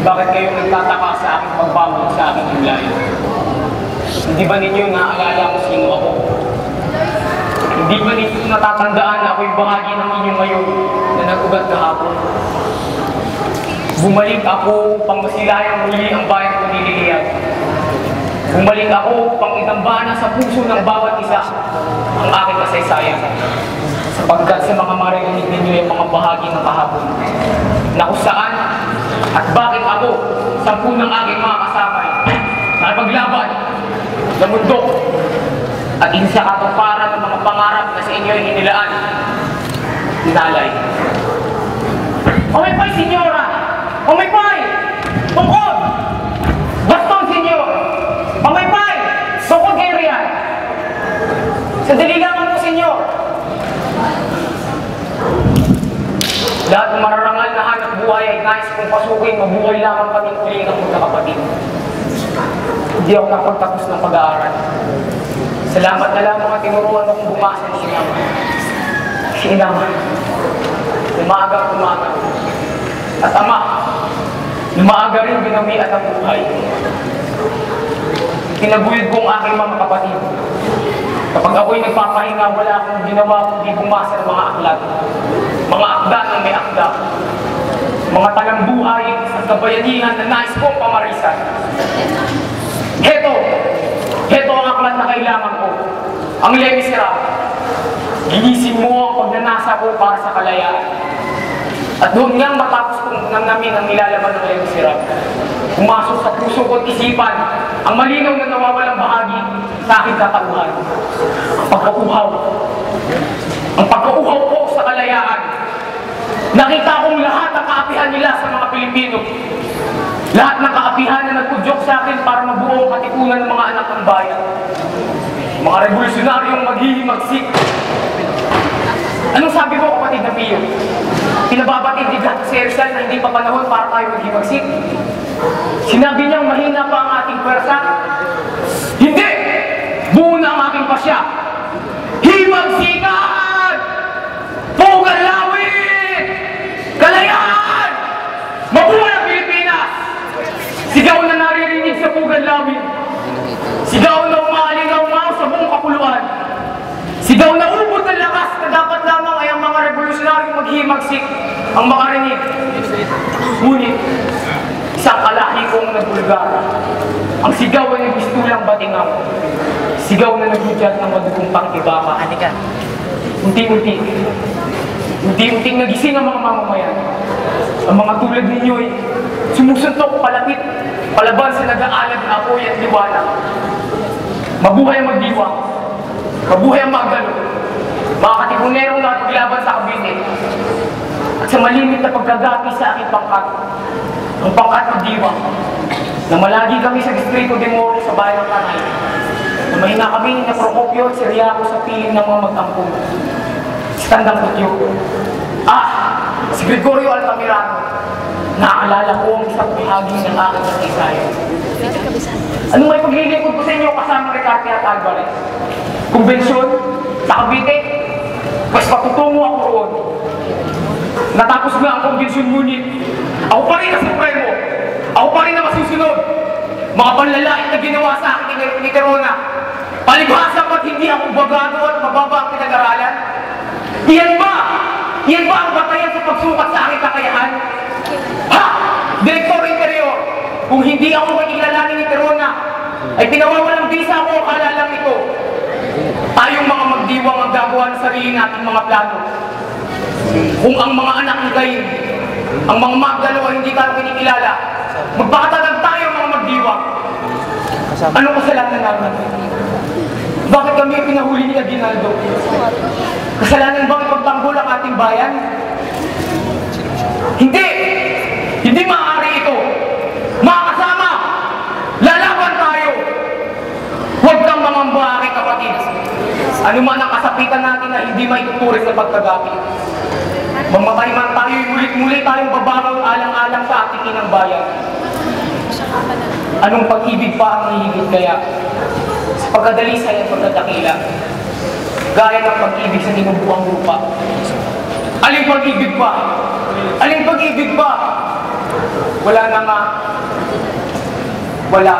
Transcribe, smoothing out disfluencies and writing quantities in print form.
Bakit kayo nagtataka sa aking pagbago sa aking himlayan? Hindi ba ninyo naaalala kung sino ako? Hindi ba ninyo natatandaan na ako'y bahagi ng inyong ngayon na nag-ugat kahapon? Bumalik ako pang masilayang muli ang bayan kong nililiyag. Bumalik ako pang itambana sa puso ng bawat isa ang aking kasaysayan. Sapagkat sa mga maririnig ninyo yung mga bahagi ng kahapon na kung saan at bakit ako, 10 ng aking mga kasabay na maglaban na mundo at hindi sa katuparan ng mga pangarap na sa inyo ay hinilaan, dinalay. Umipay, senyora! Umipay! Tungkod! Baston, senyor! Umipay! Tungkod kay Rian! Sandali lang po, senyor! Lahat ng mararangal na hanap buhay ay nais kong pasukin, mabuhay lamang kaming uli ng magkakapatid. Hindi ako nakapagtapos ng pag-aaral. Salamat na lamang at tinuruan akong bumasa ni Inama. Si Inama, umagang umaga. At Ama, umaaga rin binawian ang buhay. Kinaguyod ko ang aking mga kapatid. Kapag ako'y nagpapahinga, wala akong ginawa kundi bumasa ng mga aklat. Mga akda ng may akda. Mga talambuhay sa kabayanihan na nais kong pamarisan. Heto ang aklat na kailangan ko. Ang Les Miserables. Ginising mo ang pagnanasa ko para sa kalayaan. At doon nga matapos kong namin ang nilalaman ng Les Miserables. Pumasok sa puso ko't isipan ang malinaw na nawawalang bahagi sa aking katauhan. Ang pagkauhaw ko sa kalayaan. Nakita kong lahat ang kaapihan nila sa mga Pilipino. Lahat ng kaapihan na nagpudyok sa akin para mabuo ang katipunan ng mga anak ng bayan. Mga revolusyonaryong maghihimagsik. Anong sabi mo, kapatid na Pio? Pinababatid ni Gato si Rizal na hindi pa panahon para tayo maghimagsik. Sinabi niyang mahina pa ang ating pwersa. Hindi! Buo na ang aking pasya. Himagsikan! Pugalawin! Kalayaan! Mabuhay ang Pilipinas! Sigaw na naririnig sa Pugalawin. Sigaw na umalingaw-ngaw sa buong kapuluan. Sigaw na ubod ng lakas na dapat lamang ay ang mga revolusyonaryong maghihimagsik ang makarinig. Ngunit, isang kalahi kong nagbulgar. Ang sigaw ay nagbistulang batingaw. Sigaw na naghudyat ng madugong pangkibaka. Unti-unting nagising ang mga mamamayan. Ang mga tulad ninyo'y sumusuntok palapit, palaban sa nag-aalab na apoy at liwanag. Mabuhay ang magdiwang. Mabuhay ang magdalo. Mga katipunerong nakapaglaban sa Cavite. At sa malimit na pagkagapi sa aking pangkat. Ang pangkat ng diwa. Na malagi kami sa Distrito de Moro sa bayan ng Tanay. Na mahina kami ni Procopio at Siriaco sa piling ng mga mag-ampong. Si Tandang Putyo. Si Gregorio Altamirano. Naaalala ko ang isang bahagi ng aking kasaysayan. Anong may paglilingkod ko sa inyo kasama Ricarte at Alvarez? Kumbensyon sa Cavite, mas patutungo ako roon. Natapos nga ang kumbensyon, ngunit ako pa rin ang supremo. Ako pa rin ang masusunod. Mga panlalait na ginawa sa akin ni Terona. Palibhasa ba't hindi ako bagado at mababa ang pinag-aralan? Iyan ba ang batayan sa pagsukat sa aking kakayahan? Direktor Interior, kung hindi ako makikilalanin ni Terona, ay pinawawalang bisa ako, akala lang ito. Tayong mga magdiwang ang gagawa ng sarili nating mga plano. Kung ang mga anak ng gayin, ang mga magdalawa hindi ka kinikilala, magpakatatag tayo mga magdiwang. Anong kasalanan namin? Bakit kami pinahuli ni Aguinaldo? Kasalanan bang ipagtanggol ang ating bayan? Hindi! Hindi maaari ito! Mga kasama! Lalaban tayo! Huwag kang mamamba, aking kapatid. Ano man ang kasapitan natin na hindi maituturing sa pagkagapi. Mamatay man tayo, ulit-muli tayong babangon alang-alang sa ating inang bayan. Anong pag-ibig pa ang hihigit kaya? Sa pagkadalisay at pagkadakila. Gaya ng pag-ibig sa tinubuang lupa. Aling pag-ibig ba? Aling pag-ibig ba? Wala na nga. Wala.